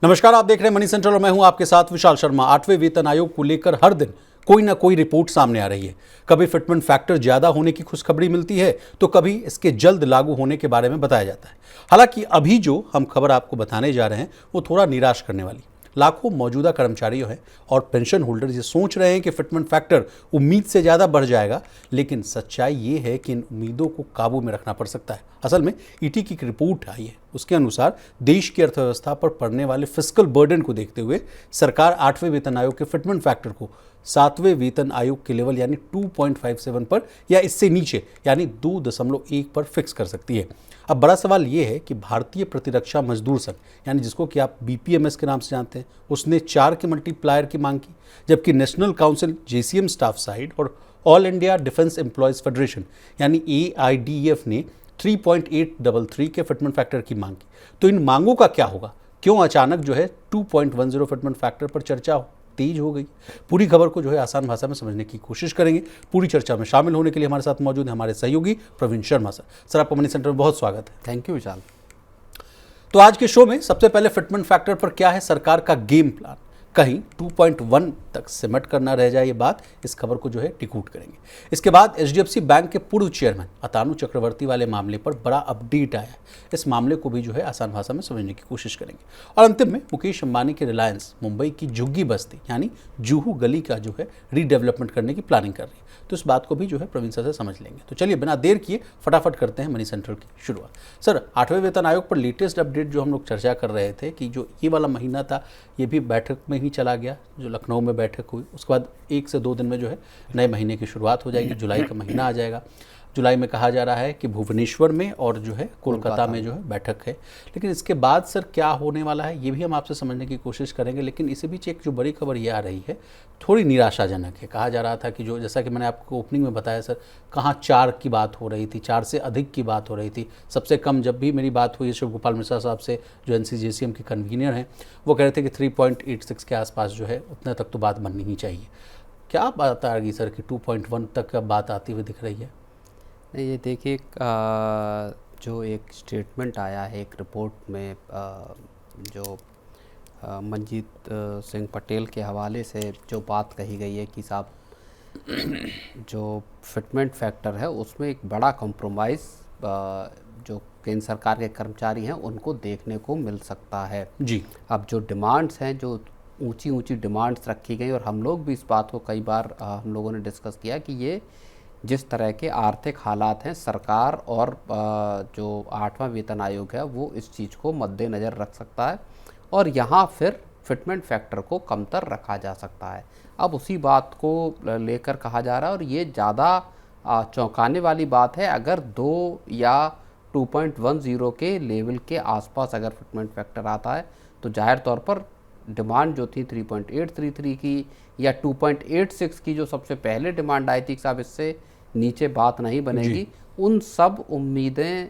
नमस्कार, आप देख रहे हैं मनी सेंट्रल और मैं हूं आपके साथ विशाल शर्मा। 8वें वेतन आयोग को लेकर हर दिन कोई ना कोई रिपोर्ट सामने आ रही है। कभी फिटमेंट फैक्टर ज्यादा होने की खुशखबरी मिलती है तो कभी इसके जल्द लागू होने के बारे में बताया जाता है। हालांकि अभी जो हम खबर आपको बताने जा रहे हैं वो थोड़ा निराश करने वाली। लाखों मौजूदा कर्मचारियों हैं और पेंशन होल्डर ये सोच रहे हैं कि फिटमेंट फैक्टर उम्मीद से ज़्यादा बढ़ जाएगा, लेकिन सच्चाई ये है कि इन उम्मीदों को काबू में रखना पड़ सकता है। असल में ईटी की एक रिपोर्ट आई है, उसके अनुसार देश की अर्थव्यवस्था पर पड़ने वाले फिस्कल बर्डन को देखते हुए सरकार 8वें वेतन आयोग के फिटमेंट फैक्टर को 7वें वेतन आयोग के लेवल यानी 2.57 पर या इससे नीचे यानी 2.1 पर फिक्स कर सकती है। अब बड़ा सवाल ये है कि भारतीय प्रतिरक्षा मजदूर संघ यानी जिसको कि आप बीपीएमएस के नाम से जानते हैं, उसने 4 के मल्टीप्लायर की मांग की, जबकि national council JCM staff side और all India defence employees federation यानी एआईडीएफ ने 3.833 के फिटमेंट फैक्टर की मांग की। तो इन मांगों का क्या होगा? क्यों अचानक 2.10 फिटमेंट फैक्टर पर चर्चा तेज हो गई? पूरी खबर को आसान भाषा में समझने की कोशिश करेंगे। पूरी चर्चा में शामिल होने के लिए हमारे साथ मौजूद हैं हमारे सहयोगी प्रवीण शर्मा सर। सर, आपका मनी सेंटर में बहुत स्वागत है। थैंक यू विशाल। तो आज के शो में सबसे पहले फिटमेंट फैक्टर पर क्या है सरकार का गेम प्लान, कहीं 2.1 तक सिमट करना रह जाए ये बात, इस खबर को टिकूट करेंगे। इसके बाद एचडीएफसी बैंक के पूर्व चेयरमैन अतानु चक्रवर्ती वाले मामले पर बड़ा अपडेट आया है, इस मामले को भी आसान भाषा में समझने की कोशिश करेंगे। और अंतिम में मुकेश अंबानी के रिलायंस मुंबई की झुग्गी बस्ती यानी जुहू गली का रीडेवलपमेंट करने की प्लानिंग कर रही है, तो इस बात को भी प्रवीण सर से समझ लेंगे। तो चलिए बिना देर किए फटाफट करते हैं मनी सेंट्रल की शुरुआत। सर, 8वें वेतन आयोग पर लेटेस्ट अपडेट जो हम लोग चर्चा कर रहे थे कि जो ये वाला महीना था ये भी बैठक में ही चला गया, जो लखनऊ में बैठक हुई, उसके बाद 1 से 2 दिन में नए महीने की शुरुआत हो जाएगी, जुलाई का महीना आ जाएगा। जुलाई में कहा जा रहा है कि भुवनेश्वर में और कोलकाता में बैठक है। लेकिन इसके बाद सर क्या होने वाला है ये भी हम आपसे समझने की कोशिश करेंगे। लेकिन इसी बीच एक जो बड़ी खबर ये आ रही है थोड़ी निराशाजनक है। कहा जा रहा था कि जैसा कि मैंने आपको ओपनिंग में बताया सर, कहाँ 4 की बात हो रही थी, 4 से अधिक की बात हो रही थी। सबसे कम जब भी मेरी बात हुई शिव गोपाल मिश्रा साहब से जो एनसीजेसीएम के कन्वीनर हैं, वो कह रहे थे कि 3.86 के आसपास उतने तक तो बात बननी ही चाहिए। क्या बात आ रही सर कि 2.1 तक बात आती हुई दिख रही है? ये देखिए, जो एक स्टेटमेंट आया है एक रिपोर्ट में, जो मंजीत सिंह पटेल के हवाले से जो बात कही गई है कि साहब जो फिटमेंट फैक्टर है उसमें एक बड़ा कॉम्प्रोमाइज़ जो केंद्र सरकार के कर्मचारी हैं उनको देखने को मिल सकता है जी। अब जो डिमांड्स हैं, जो ऊंची ऊंची डिमांड्स रखी गई, और हम लोग भी इस बात को कई बार हम लोगों ने डिस्कस किया कि ये जिस तरह के आर्थिक हालात हैं, सरकार और जो 8वां वेतन आयोग है वो इस चीज़ को मद्देनज़र रख सकता है और यहाँ फिर फिटमेंट फैक्टर को कमतर रखा जा सकता है। अब उसी बात को लेकर कहा जा रहा है और ये ज़्यादा चौंकाने वाली बात है। अगर 2 या 2.10 के लेवल के आसपास अगर फिटमेंट फैक्टर आता है तो जाहिर तौर पर डिमांड जो थी 3.833 की या 2.86 की, जो सबसे पहले डिमांड आई थी साहब इससे नीचे बात नहीं बनेगी, उन सब उम्मीदें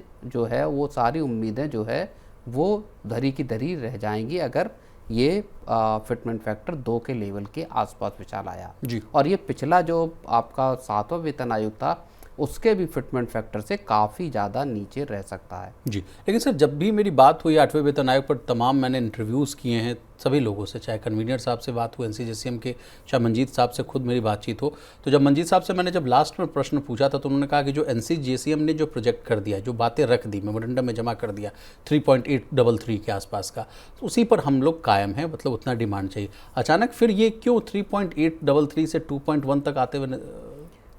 वो सारी उम्मीदें वो धरी की धरी रह जाएंगी अगर ये फिटमेंट फैक्टर 2 के लेवल के आसपास विचार आया जी। और ये पिछला जो आपका 7वां वेतन आयोग था उसके भी फिटमेंट फैक्टर से काफ़ी ज़्यादा नीचे रह सकता है जी। लेकिन सर, जब भी मेरी बात हुई 8वें वेतन आयोग पर, तमाम मैंने इंटरव्यूज़ किए हैं सभी लोगों से, चाहे कन्वीनर साहब से बात हो, एनसीजेसीएम के, चाहे मंजीत साहब से खुद मेरी बातचीत हो, तो जब मंजीत साहब से मैंने जब लास्ट में प्रश्न पूछा था तो उन्होंने कहा कि जो एनसीजेसीएम ने जो प्रोजेक्ट कर दिया, जो बातें रख दी, मेमोरेंडम में जमा कर दिया 3.833 के आसपास का, तो उसी पर हम लोग कायम हैं, मतलब उतना डिमांड चाहिए। अचानक फिर ये क्यों 3.833 से 2.1 तक आते हुए?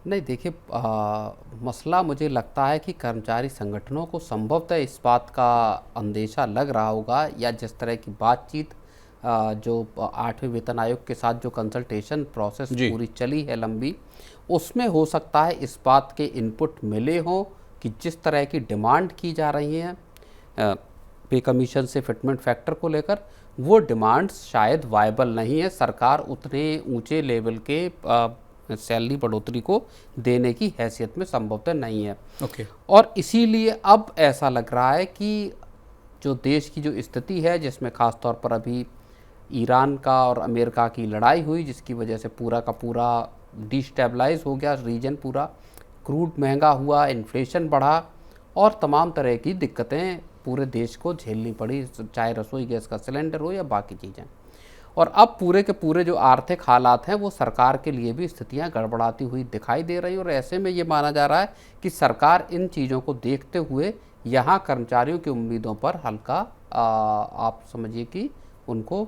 नहीं, देखिए, मसला मुझे लगता है कि कर्मचारी संगठनों को संभवतः इस बात का अंदेशा लग रहा होगा, या जिस तरह की बातचीत जो 8वें वेतन आयोग के साथ जो कंसल्टेशन प्रोसेस पूरी चली है लंबी, उसमें हो सकता है इस बात के इनपुट मिले हों कि जिस तरह की डिमांड की जा रही है पे कमीशन से फिटमेंट फैक्टर को लेकर, वो डिमांड्स शायद वायबल नहीं है। सरकार उतने ऊंचे लेवल के सैलरी बढ़ोतरी को देने की हैसियत में संभवतः नहीं है। और इसीलिए अब ऐसा लग रहा है कि जो देश की जो स्थिति है, जिसमें ख़ास तौर पर अभी ईरान का और अमेरिका की लड़ाई हुई, जिसकी वजह से पूरा का पूरा डिस्टेबलाइज हो गया रीजन पूरा, क्रूड महंगा हुआ, इन्फ्लेशन बढ़ा और तमाम तरह की दिक्कतें पूरे देश को झेलनी पड़ी, चाहे रसोई गैस का सिलेंडर हो या बाकी चीज़ें। और अब पूरे के पूरे जो आर्थिक हालात हैं वो सरकार के लिए भी स्थितियां गड़बड़ाती हुई दिखाई दे रही, और ऐसे में ये माना जा रहा है कि सरकार इन चीज़ों को देखते हुए यहाँ कर्मचारियों की उम्मीदों पर हल्का आप समझिए कि उनको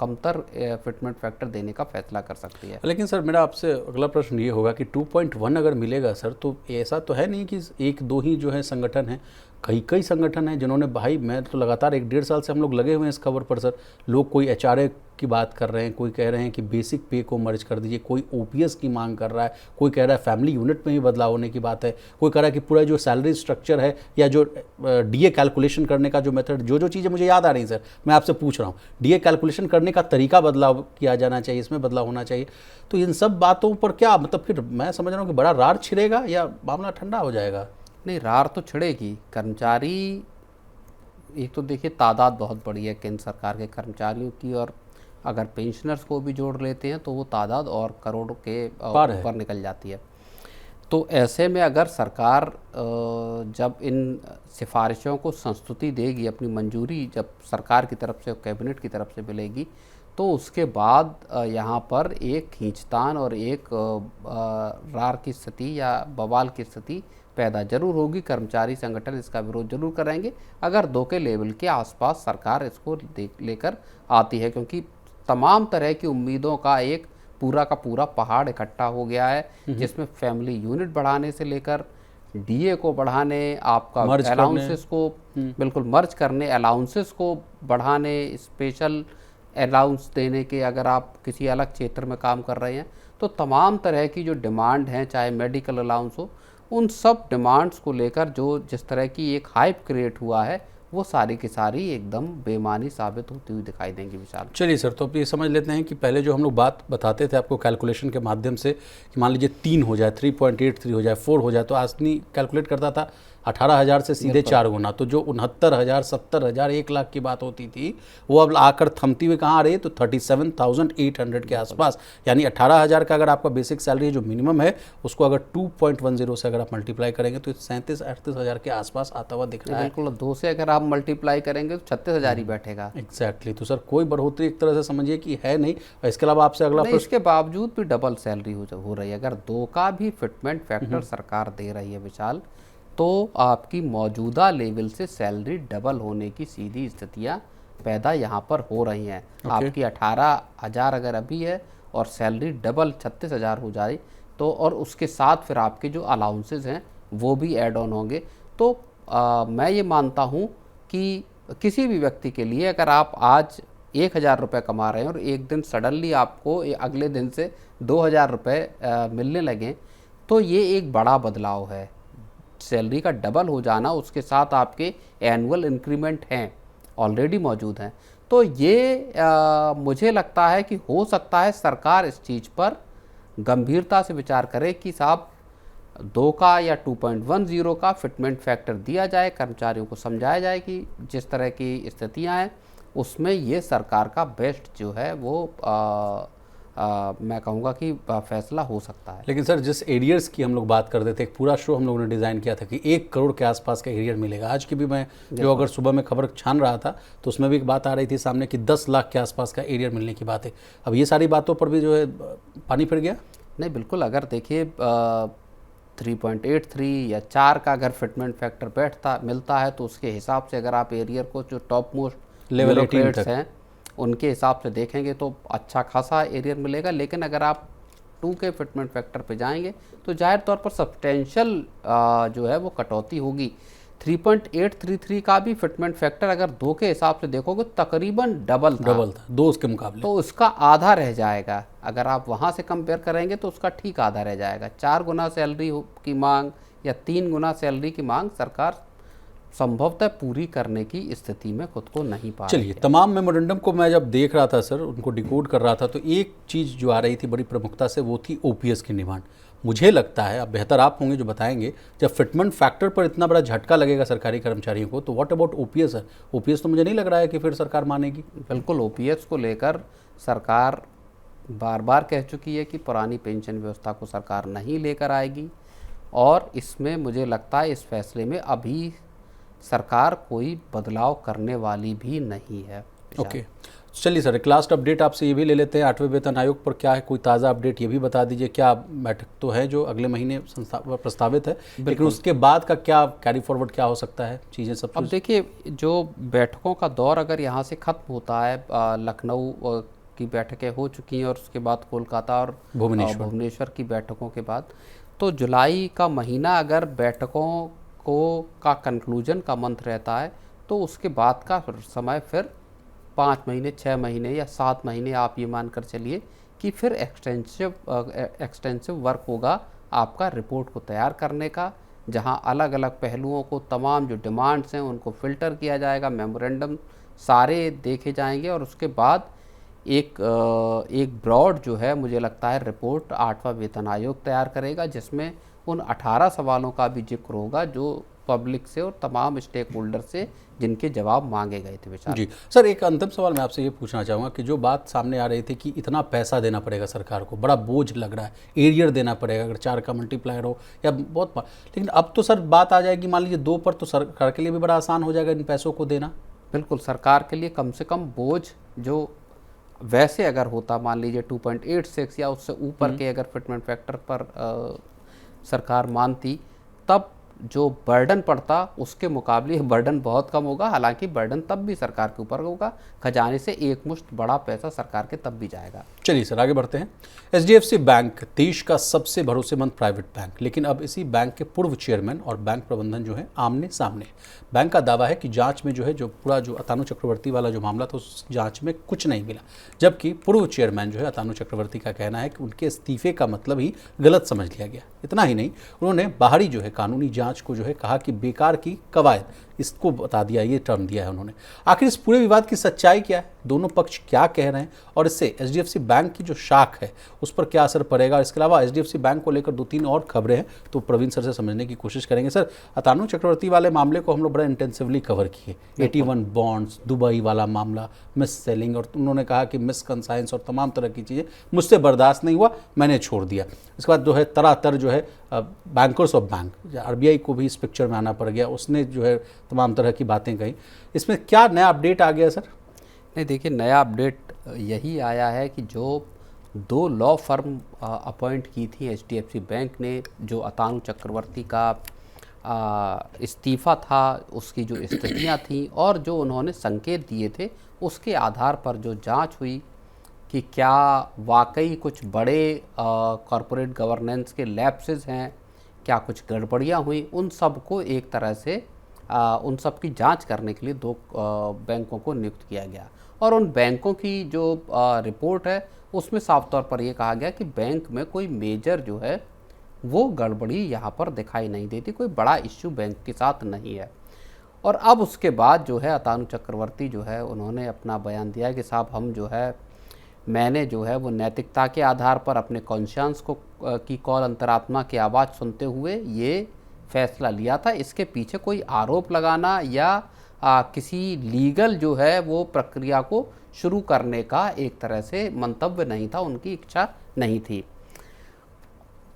कमतर फिटमेंट फैक्टर देने का फैसला कर सकती है। लेकिन सर मेरा आपसे अगला प्रश्न ये होगा कि 2.1 अगर मिलेगा सर, तो ऐसा तो है नहीं कि एक दो ही जो है संगठन है, कई कई संगठन हैं जिन्होंने, भाई मैं तो लगातार 1-1.5 साल से हम लोग लगे हुए हैं इस खबर पर सर। लोग कोई HRA की बात कर रहे हैं, कोई कह रहे हैं कि बेसिक पे को मर्ज कर दीजिए, कोई OPS की मांग कर रहा है, कोई कह रहा है फैमिली यूनिट में भी बदलाव होने की बात है, कोई कह रहा है कि पूरा जो सैलरी स्ट्रक्चर है या जो DA कैलकुलेशन करने का जो मेथड, जो चीज़ें मुझे याद आ रही सर, मैं आपसे पूछ रहा हूँ, DA कैलकुलेशन करने का तरीका बदलाव किया जाना चाहिए, इसमें बदलाव होना चाहिए। तो इन सब बातों पर क्या मतलब, फिर मैं समझ रहा हूँ कि बड़ा रार छिड़ेगा या मामला ठंडा हो जाएगा? नहीं, रार तो छिड़ेगी। कर्मचारी, एक तो देखिए तादाद बहुत बड़ी है केंद्र सरकार के कर्मचारियों की, और अगर पेंशनर्स को भी जोड़ लेते हैं तो वो तादाद और करोड़ के ऊपर निकल जाती है। तो ऐसे में अगर सरकार जब इन सिफारिशों को संस्तुति देगी, अपनी मंजूरी जब सरकार की तरफ से, कैबिनेट की तरफ से मिलेगी, तो उसके बाद यहाँ पर एक खींचतान और एक रार की स्थिति या बवाल की स्थिति पैदा जरूर होगी। कर्मचारी संगठन इसका विरोध जरूर करेंगे अगर 2 के लेवल के आसपास सरकार इसको लेकर आती है, क्योंकि तमाम तरह की उम्मीदों का एक पूरा का पूरा पहाड़ इकट्ठा हो गया है, जिसमें फैमिली यूनिट बढ़ाने से लेकर DA को बढ़ाने, आपका अलाउंसेस को बिल्कुल मर्ज करने, अलाउंसेस को बढ़ाने, स्पेशल अलाउंस देने के, अगर आप किसी अलग क्षेत्र में काम कर रहे हैं तो तमाम तरह की जो डिमांड हैं, चाहे मेडिकल अलाउंस हो, उन सब डिमांड्स को लेकर जो जिस तरह की एक हाइप क्रिएट हुआ है, वो सारी की सारी एकदम बेमानी साबित होती हुई दिखाई देंगी विशाल। चलिए सर, तो अब ये समझ लेते हैं कि पहले जो हम लोग बात बताते थे आपको कैलकुलेशन के माध्यम से कि मान लीजिए 3 हो जाए, 3.83 हो जाए, 4 हो जाए, तो आदमी कैलकुलेट करता था 18,000 से सीधे 4 गुना, तो जो 69,000, 70,000, 1 लाख की बात होती थी, वो अब आकर थमती हुई कहाँ आ रही है, तो 37,800 के आसपास। यानी 18,000 का अगर आपका बेसिक सैलरी जो मिनिमम है, उसको अगर 2.10 से अगर आप मल्टीप्लाई करेंगे तो 37-38,000 के आसपास आता हुआ दिख रहा है। बिल्कुल, 2 से अगर आप मल्टीप्लाई करेंगे तो 36,000 ही बैठेगा। एग्जैक्टली। तो सर कोई बढ़ोतरी एक तरह से समझिए कि है नहीं। और इसके अलावा आपसे अगला प्रश्न, इसके बावजूद भी डबल सैलरी हो रही है। अगर 2 का भी फिटमेंट फैक्टर सरकार दे रही है विशाल, तो आपकी मौजूदा लेवल से सैलरी डबल होने की सीधी स्थितियां पैदा यहाँ पर हो रही हैं। आपकी 18,000 अगर अभी है और सैलरी डबल 36,000 हो जाए तो, और उसके साथ फिर आपके जो अलाउंसेस हैं वो भी ऐड ऑन होंगे, तो मैं ये मानता हूँ कि किसी भी व्यक्ति के लिए अगर आप आज 1,000 रुपये कमा रहे हैं और एक दिन सडनली आपको अगले दिन से 2,000 रुपये मिलने लगें, तो ये एक बड़ा बदलाव है। सैलरी का डबल हो जाना, उसके साथ आपके एनुअल इंक्रीमेंट हैं, ऑलरेडी मौजूद हैं, तो ये मुझे लगता है कि हो सकता है सरकार इस चीज़ पर गंभीरता से विचार करे कि साहब 2 का या 2.10 का फिटमेंट फैक्टर दिया जाए, कर्मचारियों को समझाया जाए कि जिस तरह की स्थितियां हैं उसमें ये सरकार का बेस्ट जो है वो मैं कहूँगा कि फैसला हो सकता है। लेकिन सर जिस एरियर्स की हम लोग बात करते थे, एक पूरा शो हम लोगों ने डिज़ाइन किया था कि 1 करोड़ के आसपास का एरियर मिलेगा। आज की भी मैं जो अगर सुबह में खबर छान रहा था तो उसमें भी एक बात आ रही थी सामने कि 10 लाख के आसपास का एरियर मिलने की बात है। अब ये सारी बातों पर भी जो है पानी फिर गया? नहीं, बिल्कुल। अगर देखिए 3.83 या 4 का अगर फिटमेंट फैक्टर मिलता है तो उसके हिसाब से अगर आप एरियर को जो टॉप मोस्ट लेवल 18 हैं उनके हिसाब से देखेंगे तो अच्छा खासा एरियर मिलेगा। लेकिन अगर आप 2 के फिटमेंट फैक्टर पे जाएंगे तो जाहिर तौर पर सब्सटेंशियल जो है वो कटौती होगी। 3.833 का भी फिटमेंट फैक्टर अगर 2 के हिसाब से देखोगे तकरीबन डबल था 2 उसके मुकाबले, तो उसका आधा रह जाएगा। अगर आप वहाँ से कंपेयर करेंगे तो उसका ठीक आधा रह जाएगा। 4 गुना सैलरी की मांग या 3 गुना सैलरी की मांग सरकार संभवतः पूरी करने की स्थिति में खुद को नहीं पा रही है। चलिए, तमाम मेमोरेंडम को मैं जब देख रहा था सर, उनको डिकोड कर रहा था, तो एक चीज़ जो आ रही थी बड़ी प्रमुखता से, वो थी OPS की डिमांड। मुझे लगता है, अब बेहतर आप होंगे जो बताएंगे, जब फिटमेंट फैक्टर पर इतना बड़ा झटका लगेगा सरकारी कर्मचारियों को, तो व्हाट अबाउट OPS है? OPS तो मुझे नहीं लग रहा है कि फिर सरकार मानेगी। बिल्कुल, OPS को लेकर सरकार बार बार कह चुकी है कि पुरानी पेंशन व्यवस्था को सरकार नहीं लेकर आएगी, और इसमें मुझे लगता है इस फैसले में अभी सरकार कोई बदलाव करने वाली भी नहीं है। ओके, चलिए सर, एक लास्ट अपडेट आपसे ये भी ले लेते हैं, 8वें वेतन आयोग पर क्या है कोई ताज़ा अपडेट, ये भी बता दीजिए। क्या बैठक तो है जो अगले महीने प्रस्तावित है, लेकिन उसके बाद का क्या कैरी फॉरवर्ड क्या हो सकता है चीज़ें सब? अब देखिए, जो बैठकों का दौर अगर यहाँ से ख़त्म होता है, लखनऊ की बैठकें हो चुकी हैं और उसके बाद कोलकाता और भुवनेश्वर की बैठकों के बाद, तो जुलाई का महीना अगर बैठकों का कंक्लूजन का मंथ रहता है, तो उसके बाद का समय फिर 5 महीने, 6 महीने या 7 महीने आप ये मानकर चलिए कि फिर एक्सटेंसिव वर्क होगा आपका रिपोर्ट को तैयार करने का, जहां अलग अलग पहलुओं को, तमाम जो डिमांड्स हैं उनको फ़िल्टर किया जाएगा, मेमोरेंडम सारे देखे जाएंगे और उसके बाद एक ब्रॉड जो है, मुझे लगता है रिपोर्ट 8वां वेतन आयोग तैयार करेगा, जिसमें उन 18 सवालों का भी जिक्र होगा जो पब्लिक से और तमाम स्टेक होल्डर से जिनके जवाब मांगे गए थे विचार। जी सर, एक अंतिम सवाल मैं आपसे ये पूछना चाहूँगा कि जो बात सामने आ रही थी कि इतना पैसा देना पड़ेगा सरकार को, बड़ा बोझ लग रहा है, एरियर देना पड़ेगा अगर 4 का मल्टीप्लायर हो या बहुत, लेकिन अब तो सर बात आ जाएगी मान लीजिए 2 पर, तो सरकार के लिए भी बड़ा आसान हो जाएगा इन पैसों को देना। बिल्कुल, सरकार के लिए कम से कम बोझ जो वैसे अगर होता मान लीजिए 2.86 या उससे ऊपर के अगर फिटमेंट फैक्टर पर सरकार मानती, तब जो बर्डन पड़ता उसके मुकाबले बर्डन बहुत कम होगा। हालांकि बर्डन तब भी सरकार के ऊपर होगा, खजाने से एक मुश्त बड़ा पैसा सरकार के तब भी जाएगा। चलिए सर, आगे बढ़ते हैं। एचडीएफसी बैंक देश का सबसे भरोसेमंद प्राइवेट बैंक, लेकिन अब इसी बैंक के पूर्व चेयरमैन और बैंक प्रबंधन जो है आमने सामने। बैंक का दावा है कि जांच में जो है, जो पूरा जो अतानु चक्रवर्ती वाला जो मामला था, उस जांच में कुछ नहीं मिला, जबकि पूर्व चेयरमैन जो है अतानु चक्रवर्ती का कहना है कि उनके इस्तीफे का मतलब ही गलत समझ लिया गया। इतना ही नहीं, उन्होंने बाहरी जो है कानूनी जांच को जो है कहा कि बेकार की कवायद, इसको बता दिया, ये टर्म दिया है उन्होंने। आखिर इस पूरे विवाद की सच्चाई क्या है, दोनों पक्ष क्या कह रहे हैं और इससे एचडीएफसी बैंक की जो शाख है उस पर क्या असर पड़ेगा? इसके अलावा एचडीएफसी बैंक को लेकर 2-3 और खबरें हैं, तो प्रवीण सर से समझने की कोशिश करेंगे। सर, अतानु चक्रवर्ती वाले मामले को हम लोग बड़ा इंटेंसिवली कवर किए, 81 बॉन्ड्स, दुबई वाला मामला, मिस सेलिंग, और उन्होंने कहा कि मिस कंसाइंस और तमाम तरह की चीज़ें मुझसे बर्दाश्त नहीं हुआ, मैंने छोड़ दिया। इसके बाद जो है तरातर जो है बैंकर्स ऑफ बैंक, आरबीआई को भी इस पिक्चर में आना पड़ गया, उसने जो है तमाम तरह की बातें कही। इसमें क्या नया अपडेट आ गया सर? नहीं, देखिए, नया अपडेट यही आया है कि जो 2 लॉ फर्म अपॉइंट की थी एचडीएफसी बैंक ने, जो अतानु चक्रवर्ती का इस्तीफ़ा था, उसकी जो स्थितियाँ थीं और जो उन्होंने संकेत दिए थे, उसके आधार पर जो जांच हुई कि क्या वाकई कुछ बड़े कॉरपोरेट गवर्नेंस के लैप्सेस हैं, क्या कुछ गड़बड़ियाँ हुई, उन सब को एक तरह से उन सब की जांच करने के लिए 2 बैंकों को नियुक्त किया गया। और उन बैंकों की जो रिपोर्ट है उसमें साफ तौर पर यह कहा गया कि बैंक में कोई मेजर जो है वो गड़बड़ी यहाँ पर दिखाई नहीं देती, कोई बड़ा इश्यू बैंक के साथ नहीं है। और अब उसके बाद जो है अतानु चक्रवर्ती जो है उन्होंने अपना बयान दिया कि साहब, हम जो है, मैंने जो है वो नैतिकता के आधार पर अपने कॉन्शियंस को की कॉल, अंतरात्मा की आवाज़ सुनते हुए ये फैसला लिया था। इसके पीछे कोई आरोप लगाना या किसी लीगल जो है वो प्रक्रिया को शुरू करने का एक तरह से मंतव्य नहीं था, उनकी इच्छा नहीं थी।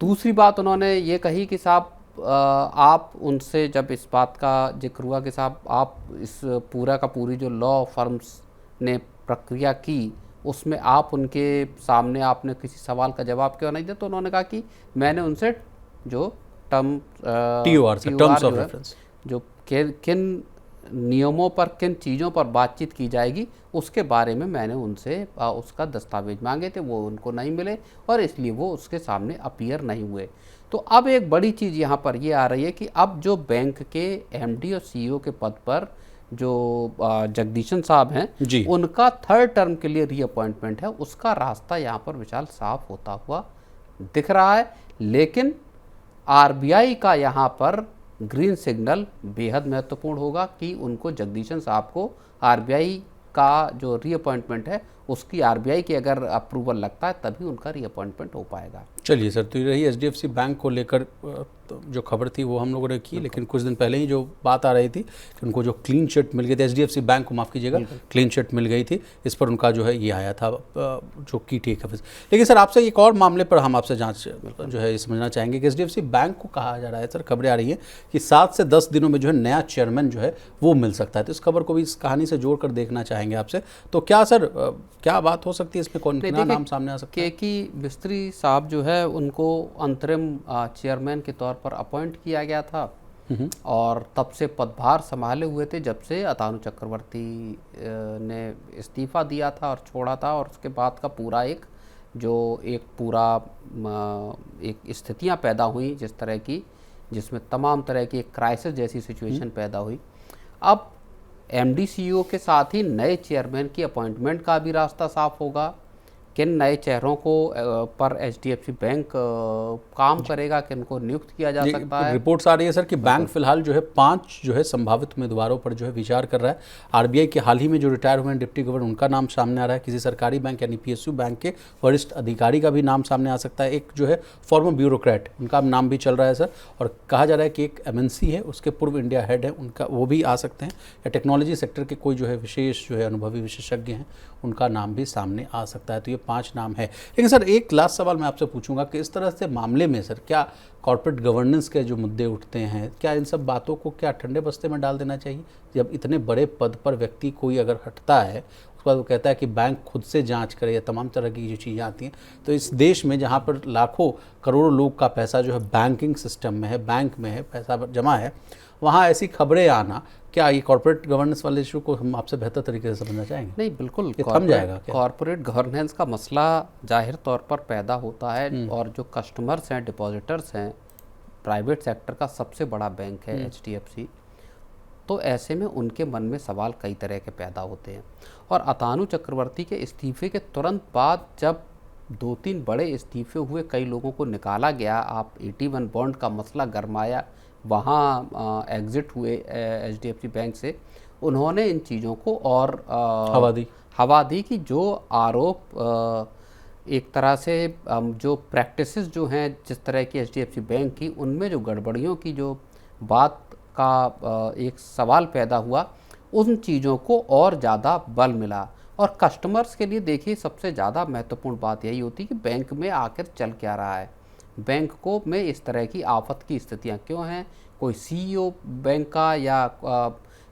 दूसरी बात उन्होंने ये कही कि साहब, आप उनसे जब इस बात का जिक्र हुआ कि साहब आप इस पूरा का पूरी जो लॉ फर्म्स ने प्रक्रिया की उसमें आप उनके सामने आपने किसी सवाल का जवाब क्यों नहीं दिया, तो उन्होंने कहा कि मैंने उनसे जो टर्म्स ऑफ रेफरेंस, जो किन नियमों पर, किन चीज़ों पर बातचीत की जाएगी, उसके बारे में मैंने उनसे उसका दस्तावेज मांगे थे, वो उनको नहीं मिले और इसलिए वो उसके सामने अपीयर नहीं हुए। तो अब एक बड़ी चीज़ यहाँ पर ये आ रही है कि अब जो बैंक के एमडी और सीईओ के पद पर जो जगदीशन साहब हैं, उनका 3rd टर्म के लिए रीअपॉइंटमेंट है, उसका रास्ता यहाँ पर विशाल साफ होता हुआ दिख रहा है। लेकिन आरबीआई का यहाँ पर ग्रीन सिग्नल बेहद महत्वपूर्ण होगा कि उनको, जगदीशन साहब को, आरबीआई का जो रीअपॉइंटमेंट है उसकी आरबीआई की अगर अप्रूवल लगता है तभी उनका रीअपॉइंटमेंट हो पाएगा। चलिए सर, तो ये रही एचडीएफसी बैंक को लेकर तो जो खबर थी वो हम लोगों ने की, लेकिन कुछ दिन पहले ही जो बात आ रही थी कि उनको जो क्लीन चिट मिल गई थी, एचडीएफसी बैंक को माफ़ कीजिएगा, क्लीन चिट मिल गई थी, इस पर उनका जो है ये आया था जो की ठीक है। लेकिन सर आपसे एक और मामले पर हम आपसे जांच जो है ये समझना चाहेंगे कि एचडीएफसी बैंक को कहा जा रहा है, सर खबरें आ रही हैं कि 7 से 10 दिनों में जो है नया चेयरमैन जो है वो मिल सकता है। तो इस खबर को भी इस कहानी से जोड़ कर देखना चाहेंगे आपसे। तो क्या सर क्या बात हो सकती है इसमें, कौन कितना नाम सामने आ सकता है? के मिस्त्री साहब जो है उनको अंतरिम चेयरमैन के तौर पर अपॉइंट किया गया था और तब से पदभार संभाले हुए थे जब से अतानु चक्रवर्ती ने इस्तीफा दिया था और छोड़ा था। और उसके बाद का पूरा एक स्थितियां पैदा हुई जिस तरह की, जिसमें तमाम तरह की एक क्राइसिस जैसी सिचुएशन पैदा हुई। अब एमडी सीईओ के साथ ही नए चेयरमैन की अपॉइंटमेंट का भी रास्ता साफ होगा। किन नए चेहरों को पर एचडीएफसी बैंक काम करेगा, किन को नियुक्त किया जा सकता है? रिपोर्ट्स आ रही है सर कि बैंक फिलहाल जो है 5 जो है संभावित उम्मीदवारों पर जो है विचार कर रहा है। आरबीआई के हाल ही में जो रिटायर हुए हैं डिप्टी गवर्नर, उनका नाम सामने आ रहा है। किसी सरकारी बैंक यानी पीएसयू बैंक के वरिष्ठ अधिकारी का भी नाम सामने आ सकता है। एक जो है फॉर्मर ब्यूरोक्रेट, उनका नाम भी चल रहा है सर। और कहा जा रहा है कि एक एमएनसी है, उसके पूर्व इंडिया हेड है, उनका वो भी आ सकते हैं। या टेक्नोलॉजी सेक्टर के कोई जो है विशेष जो है अनुभवी विशेषज्ञ हैं, उनका नाम भी सामने आ सकता है। तो ये 5 नाम है। लेकिन सर एक लास्ट सवाल मैं आपसे पूछूंगा कि इस तरह से मामले में सर क्या कॉर्पोरेट गवर्नेंस के जो मुद्दे उठते हैं, क्या इन सब बातों को क्या ठंडे बस्ते में डाल देना चाहिए? जब इतने बड़े पद पर व्यक्ति कोई अगर हटता है, उसके बाद वो कहता है कि बैंक खुद से जांच करे या तमाम तरह की जो चीज़ें आती हैं, तो इस देश में जहाँ पर लाखों करोड़ों लोग का पैसा जो है बैंकिंग सिस्टम में है, बैंक में है, पैसा जमा है, वहाँ ऐसी खबरें आना, क्या ये कॉर्पोरेट गवर्नेंस वाले इशू को हम आपसे बेहतर तरीके से समझना चाहेंगे? नहीं, बिल्कुल थम जाएगा क्या? कॉर्पोरेट गवर्नेंस का मसला जाहिर तौर पर पैदा होता है और जो कस्टमर्स हैं, डिपॉजिटर्स हैं, प्राइवेट सेक्टर का सबसे बड़ा बैंक है एचडीएफसी, तो ऐसे में उनके मन में सवाल कई तरह के पैदा होते हैं। और अतानु चक्रवर्ती के इस्तीफे के तुरंत बाद जब 2-3 बड़े इस्तीफे हुए, कई लोगों को निकाला गया, आप 81 बॉन्ड का मसला गरमाया, वहाँ एग्ज़िट हुए एचडीएफसी बैंक से, उन्होंने इन चीज़ों को और हवा दी कि जो आरोप एक तरह से जो प्रैक्टिसेस जो हैं जिस तरह की एचडीएफसी बैंक की, उनमें जो गड़बड़ियों की जो बात का एक सवाल पैदा हुआ, उन चीज़ों को और ज़्यादा बल मिला। और कस्टमर्स के लिए देखिए सबसे ज़्यादा महत्वपूर्ण बात यही होती है कि बैंक में आखिर चल क्या रहा है, बैंक को में इस तरह की आफत की स्थितियां क्यों हैं, कोई सीईओ बैंक का या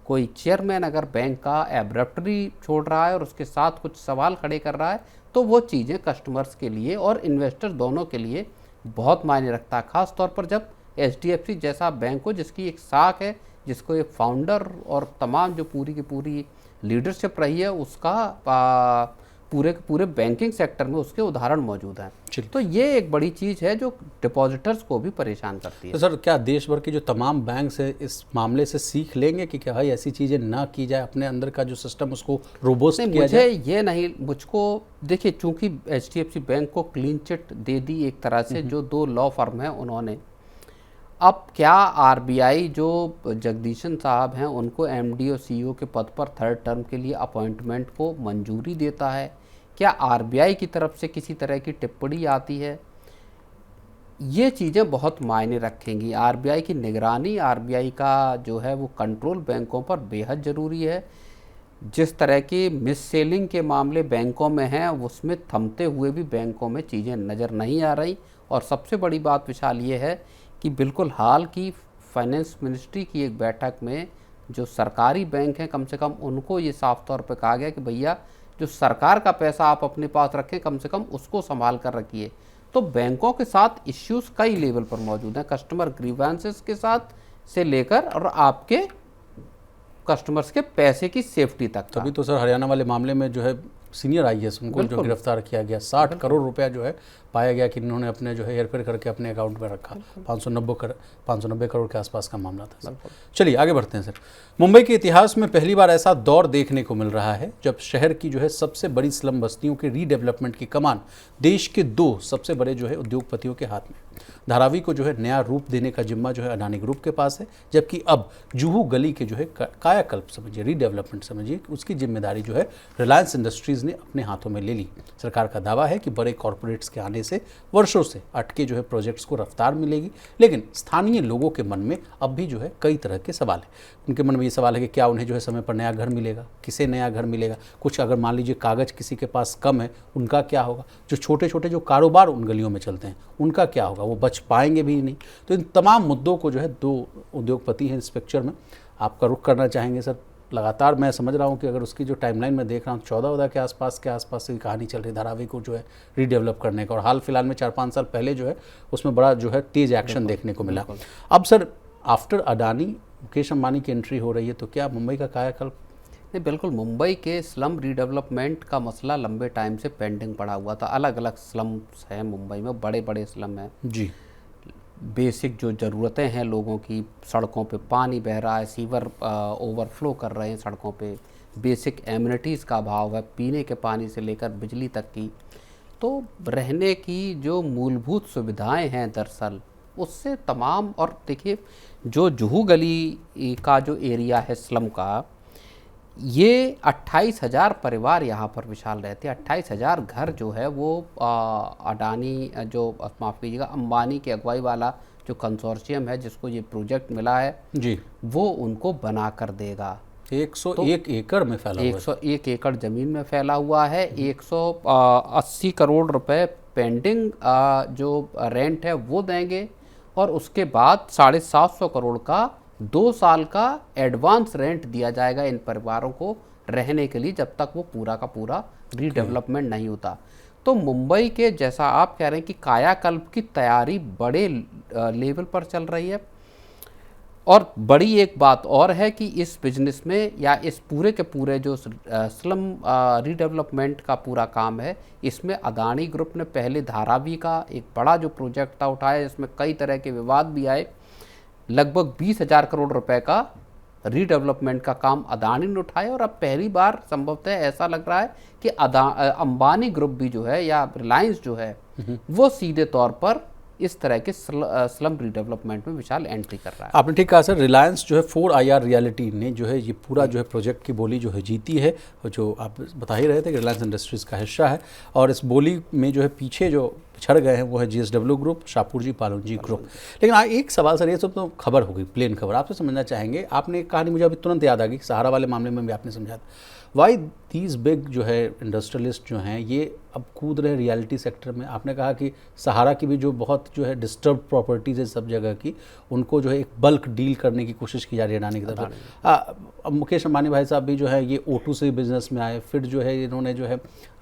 कोई चेयरमैन अगर बैंक का एब्रप्टली छोड़ रहा है और उसके साथ कुछ सवाल खड़े कर रहा है, तो वो चीज़ें कस्टमर्स के लिए और इन्वेस्टर दोनों के लिए बहुत मायने रखता है। ख़ास तौर पर जब एचडीएफसी जैसा बैंक हो जिसकी एक साख है, जिसको एक फाउंडर और तमाम जो पूरी की पूरी लीडरशिप रही है, उसका पूरे के पूरे बैंकिंग सेक्टर में उसके उदाहरण मौजूद हैं। तो ये एक बड़ी चीज़ है जो डिपॉजिटर्स को भी परेशान करती है। तो सर क्या देश भर के जो तमाम बैंक है इस मामले से सीख लेंगे कि क्या भाई ऐसी चीज़ें ना की जाए, अपने अंदर का जो सिस्टम उसको रोबोस्ट किया जाए? ये नहीं, मुझको देखिए, चूंकि एचडीएफसी बैंक को क्लीन चिट दे दी एक तरह से जो 2 लॉ फर्म हैं उन्होंने, अब क्या आरबीआई जो जगदीशन साहब हैं उनको एमडी और सीईओ के पद पर 3rd टर्म के लिए अपॉइंटमेंट को मंजूरी देता है? क्या आरबीआई की तरफ से किसी तरह की टिप्पणी आती है? ये चीज़ें बहुत मायने रखेंगी। आरबीआई की निगरानी, आरबीआई का जो है वो कंट्रोल बैंकों पर बेहद ज़रूरी है। जिस तरह की मिस सेलिंग के मामले बैंकों में हैं, उसमें थमते हुए भी बैंकों में चीज़ें नज़र नहीं आ रही। और सबसे बड़ी बात विशाल ये है कि बिल्कुल हाल की फाइनेंस मिनिस्ट्री की एक बैठक में जो सरकारी बैंक हैं, कम से कम उनको ये साफ तौर पे कहा गया कि भैया जो सरकार का पैसा आप अपने पास रखें, कम से कम उसको संभाल कर रखिए। तो बैंकों के साथ इश्यूज कई लेवल पर मौजूद हैं, कस्टमर ग्रीवेंसेस के साथ से लेकर और आपके कस्टमर्स के पैसे की सेफ्टी तक। तभी तो सर हरियाणा वाले मामले में जो है सीनियर आईएएस उनको जो गिरफ्तार किया गया, 60 करोड़ रुपया जो है पाया गया कि इन्होंने अपने जो है हेरफेर करके अपने अकाउंट में रखा। 590 करोड़ के आसपास का मामला था। चलिए आगे बढ़ते हैं सर। मुंबई के इतिहास में पहली बार ऐसा दौर देखने को मिल रहा है जब शहर की जो है सबसे बड़ी स्लम बस्तियों के रीडेवलपमेंट की कमान देश के 2 सबसे बड़े जो है उद्योगपतियों के हाथ में। धारावी को जो है नया रूप देने का जिम्मा जो है अडानी ग्रुप के पास है, जबकि अब जुहू गली के जो है कायाकल्प समझिए, रीडेवलपमेंट समझिए, उसकी जिम्मेदारी जो है रिलायंस इंडस्ट्रीज चीज़ ने अपने हाथों में ले ली। सरकार का दावा है कि बड़े कॉरपोरेट्स के आने से वर्षों से अटके जो है प्रोजेक्ट्स को रफ्तार मिलेगी, लेकिन स्थानीय लोगों के मन में अब भी जो है कई तरह के सवाल हैं। उनके मन में ये सवाल है कि क्या उन्हें जो है समय पर नया घर मिलेगा, किसे नया घर मिलेगा, कुछ अगर मान लीजिए कागज़ किसी के पास कम है उनका क्या होगा, जो छोटे छोटे जो कारोबार उन गलियों में चलते हैं उनका क्या होगा, वो बच पाएंगे भी नहीं। तो इन तमाम मुद्दों को जो है दो उद्योगपति हैं इस पिक्चर में, आपका रुख करना चाहेंगे सर। लगातार मैं समझ रहा हूँ कि अगर उसकी जो टाइमलाइन में देख रहा हूँ 14 के आसपास से कहानी चल रही धारावाहिक को जो है रीडेवलप करने का, और हाल फिलहाल में 4-5 साल पहले जो है उसमें बड़ा जो है तेज एक्शन देखने को मिला। अब सर आफ्टर अडानी मुकेश अंबानी की एंट्री हो रही है, तो क्या मुंबई का कायाकल्प? नहीं, बिल्कुल। मुंबई के स्लम रीडेवलपमेंट का मसला लंबे टाइम से पेंडिंग पड़ा हुआ था। अलग अलग स्लम्स हैं मुंबई में, बड़े बड़े स्लम हैं जी। बेसिक जो ज़रूरतें हैं लोगों की, सड़कों पे पानी बह रहा है, सीवर ओवरफ्लो कर रहे हैं सड़कों पे, बेसिक एमिनिटीज़ का अभाव है, पीने के पानी से लेकर बिजली तक की। तो रहने की जो मूलभूत सुविधाएं हैं दरअसल उससे तमाम, और देखिए जो जुहू गली का जो एरिया है स्लम का, ये 28,000 परिवार यहाँ पर विशाल रहते हैं। 28,000 घर जो है वो अडानी जो माफ़ कीजिएगा अंबानी की अगुवाई वाला जो कंसोर्शियम है जिसको ये प्रोजेक्ट मिला है जी, वो उनको बना कर देगा। 101 एकड़ में फैला हुआ है। 101 एकड़ ज़मीन में फैला हुआ है। 180 करोड़ रुपए पेंडिंग जो रेंट है वो देंगे, और उसके बाद 750 करोड़ का 2 साल का एडवांस रेंट दिया जाएगा इन परिवारों को रहने के लिए, जब तक वो पूरा का पूरा रीडेवलपमेंट नहीं होता। तो मुंबई के, जैसा आप कह रहे हैं कि कायाकल्प की तैयारी बड़े लेवल पर चल रही है। और बड़ी एक बात और है कि इस बिजनेस में या इस पूरे के पूरे जो स्लम रीडेवलपमेंट का पूरा काम है, इसमें अदानी ग्रुप ने पहले धारावी का एक बड़ा जो प्रोजेक्ट था उठाया, जिसमें कई तरह के विवाद भी आए। लगभग 20,000 करोड़ रुपए का रीडेवलपमेंट का काम अदानी ने उठाया, और अब पहली बार संभवतः ऐसा लग रहा है कि अंबानी ग्रुप भी जो है या रिलायंस जो है वो सीधे तौर पर इस तरह के स्लम रीडेवलपमेंट में विशाल एंट्री कर रहा है। आपने ठीक कहा सर। रिलायंस जो है 4IR रियलिटी ने जो है ये पूरा जो है प्रोजेक्ट की बोली जो है जीती है, जो आप बता ही रहे थे कि रिलायंस इंडस्ट्रीज़ का हिस्सा है, और इस बोली में जो है पीछे जो पिछड़ गए हैं वो है GSW ग्रुप, शाहपुर जी पालुंजी ग्रुप। लेकिन एक सवाल सर, ये सब तो खबर हो गई, प्लेन खबर, आपसे समझना चाहेंगे, आपने एक कहानी मुझे अभी तुरंत याद आ गई, सहारा वाले मामले में भी आपने समझा था, वाई दीज बिग जो है इंडस्ट्रियलिस्ट जो हैं ये अब कूद रहे रियलिटी सेक्टर में। आपने कहा कि सहारा की भी जो बहुत जो है डिस्टर्ब प्रॉपर्टीज़ है सब जगह की, उनको जो है एक बल्क डील करने की कोशिश की जा रही है अडानी की तरफ। अब मुकेश अंबानी भाई साहब भी जो है ये O2 से बिजनेस में आए, फिर जो है इन्होंने जो है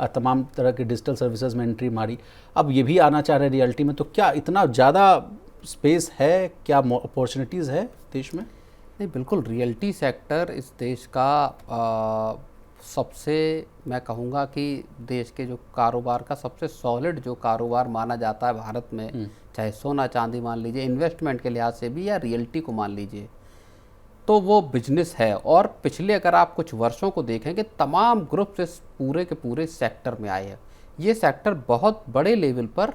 तमाम तरह के डिजिटल सर्विसेज में एंट्री मारी, अब ये भी आना चाह रहे हैं रियलिटी में। तो क्या इतना ज़्यादा स्पेस है, क्या अपॉर्चुनिटीज़ है देश में? नहीं, बिल्कुल। रियल्टी सेक्टर इस देश का सबसे, मैं कहूँगा कि देश के जो कारोबार का सबसे सॉलिड जो कारोबार माना जाता है भारत में, चाहे सोना चांदी मान लीजिए, इन्वेस्टमेंट के लिहाज से भी, या रियल्टी को मान लीजिए, तो वो बिजनेस है। और पिछले अगर आप कुछ वर्षों को देखेंगे, तमाम ग्रुप्स इस पूरे के पूरे सेक्टर में आए हैं। ये सेक्टर बहुत बड़े लेवल पर,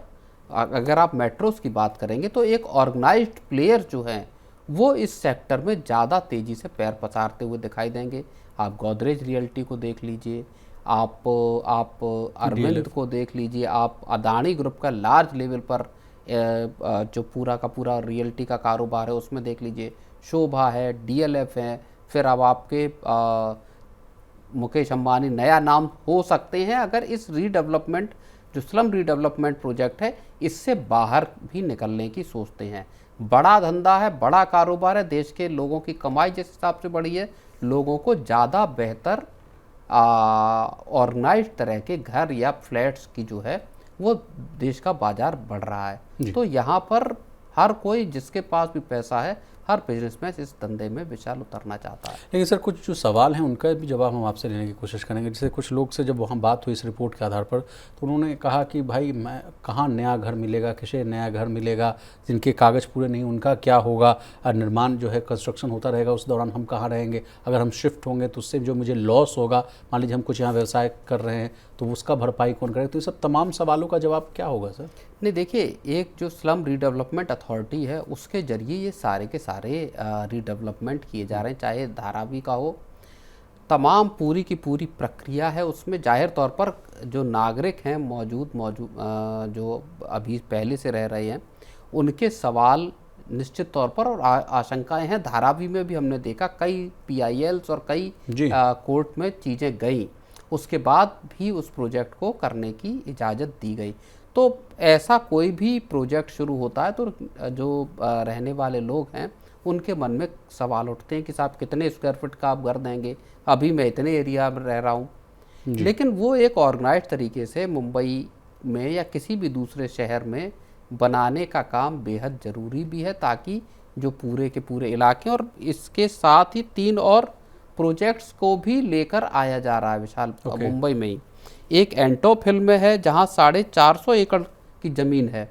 अगर आप मेट्रोस की बात करेंगे तो एक ऑर्गेनाइज्ड प्लेयर जो हैं वो इस सेक्टर में ज़्यादा तेज़ी से पैर पसारते हुए दिखाई देंगे। आप गोदरेज रियल्टी को देख लीजिए, आप अरविंद को देख लीजिए, आप अदानी ग्रुप का लार्ज लेवल पर जो पूरा का पूरा रियल्टी का कारोबार है उसमें देख लीजिए, शोभा है, DLF है, फिर अब आपके मुकेश अंबानी नया नाम हो सकते हैं अगर इस रीडेवलपमेंट जो स्लम रीडेवलपमेंट प्रोजेक्ट है इससे बाहर भी निकलने की सोचते हैं। बड़ा धंधा है, बड़ा कारोबार है, देश के लोगों की कमाई जिस हिसाब से बढ़ी है, लोगों को ज़्यादा बेहतर ऑर्गेनाइज्ड तरह के घर या फ्लैट्स की जो है वो देश का बाजार बढ़ रहा है। तो यहाँ पर हर कोई जिसके पास भी पैसा है, हर बिजनेसमैन इस धंधे में विशाल उतरना चाहता है। लेकिन सर कुछ जो सवाल हैं उनका भी जवाब हम आपसे लेने की कोशिश करेंगे। जैसे कुछ लोग से जब वहाँ बात हुई इस रिपोर्ट के आधार पर, तो उन्होंने कहा कि भाई मैं कहाँ नया घर मिलेगा, किसे नया घर मिलेगा, जिनके कागज़ पूरे नहीं उनका क्या होगा, निर्माण जो है कंस्ट्रक्शन होता रहेगा उस दौरान हम कहाँ रहेंगे, अगर हम शिफ्ट होंगे तो उससे जो मुझे लॉस होगा, मान लीजिए हम कुछ यहाँ व्यवसाय कर रहे हैं तो उसका भरपाई कौन करेगा। तो ये सब तमाम सवालों का जवाब क्या होगा सर? नहीं, देखिए, एक जो स्लम रीडेवलपमेंट अथॉरिटी है उसके जरिए ये सारे के सारे रीडेवलपमेंट किए जा रहे हैं, चाहे धारावी का हो, तमाम पूरी की पूरी प्रक्रिया है, उसमें जाहिर तौर पर जो नागरिक हैं जो अभी पहले से रह रहे हैं, उनके सवाल निश्चित तौर पर और आशंकाएं हैं। धारावी में भी हमने देखा कई PILs और कई कोर्ट में चीज़ें गई, उसके बाद भी उस प्रोजेक्ट को करने की इजाज़त दी गई। तो ऐसा कोई भी प्रोजेक्ट शुरू होता है तो जो रहने वाले लोग हैं उनके मन में सवाल उठते हैं कि साहब कितने स्क्वायर फीट का आप घर देंगे, अभी मैं इतने एरिया में रह रहा हूँ। लेकिन वो एक ऑर्गेनाइज तरीके से मुंबई में या किसी भी दूसरे शहर में बनाने का काम बेहद ज़रूरी भी है, ताकि जो पूरे के पूरे इलाके, और इसके साथ ही 3 और प्रोजेक्ट्स को भी लेकर आया जा रहा है विशाल मुंबई में ही। एक एंटो फिल्म में है जहाँ 450 एकड़ की ज़मीन है,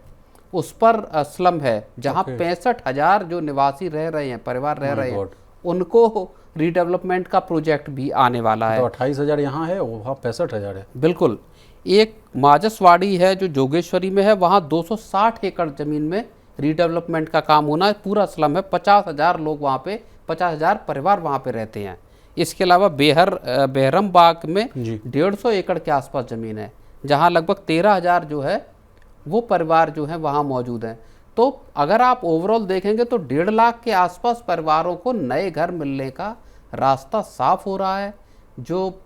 उस पर स्लम है जहाँ 65,000 जो निवासी रह रहे हैं, परिवार रह रहे हैं, उनको रीडेवलपमेंट का प्रोजेक्ट भी आने वाला है। तो 28,000 यहाँ है, वहाँ 65,000 है। बिल्कुल। एक माजसवाड़ी है जो जोगेश्वरी में है, वहाँ 260 एकड़ ज़मीन में रीडेवलपमेंट का काम होना है, पूरा स्लम है, 50,000 लोग वहाँ पे, 50,000 परिवार वहाँ पे रहते हैं। इसके अलावा बेहरम बाग में 150 एकड़ के आसपास ज़मीन है, जहाँ लगभग 13,000 जो है वो परिवार जो है वहाँ मौजूद हैं। तो अगर आप ओवरऑल देखेंगे तो 1.5 लाख के आसपास परिवारों को नए घर मिलने का रास्ता साफ हो रहा है। जो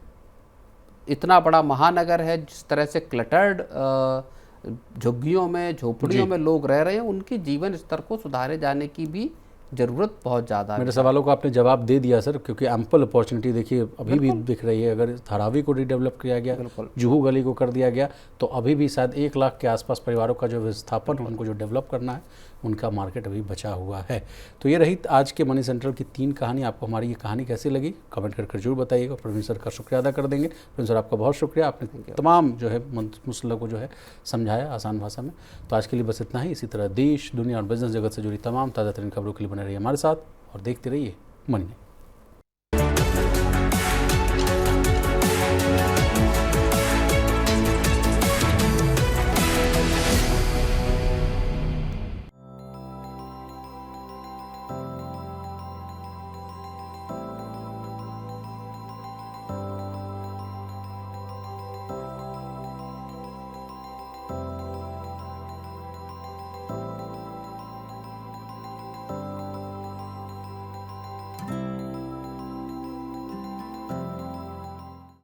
इतना बड़ा महानगर है, जिस तरह से क्लटर्ड झुग्गियों में, झोपड़ियों में लोग रह रहे हैं, उनके जीवन स्तर को सुधारे जाने की भी ज़रूरत बहुत ज़्यादा है। मेरे सवालों का आपने जवाब दे दिया सर, क्योंकि एम्पल अपॉर्चुनिटी देखिए अभी भी दिख रही है। अगर धारावी को रिडेवलप किया गया, जुहू गली को कर दिया गया, तो अभी भी शायद 1 लाख के आसपास परिवारों का जो विस्थापन, उनको जो डेवलप करना है, उनका मार्केट अभी बचा हुआ है। तो ये रही आज के मनी सेंट्रल की 3 कहानी। आपको हमारी ये कहानी कैसी लगी कमेंट करके जरूर बताइएगा। प्रवीण सर का शुक्रिया अदा कर देंगे। प्रवीण सर आपका बहुत शुक्रिया, आपने तमाम जो है मसलों को जो है समझाया आसान भाषा में। तो आज के लिए बस इतना ही। इसी तरह देश, दुनिया और बिजनेस जगत से जुड़ी तमाम ताज़ा तरीन खबरों के लिए बने रहिए हमारे साथ और देखते रहिए मनी।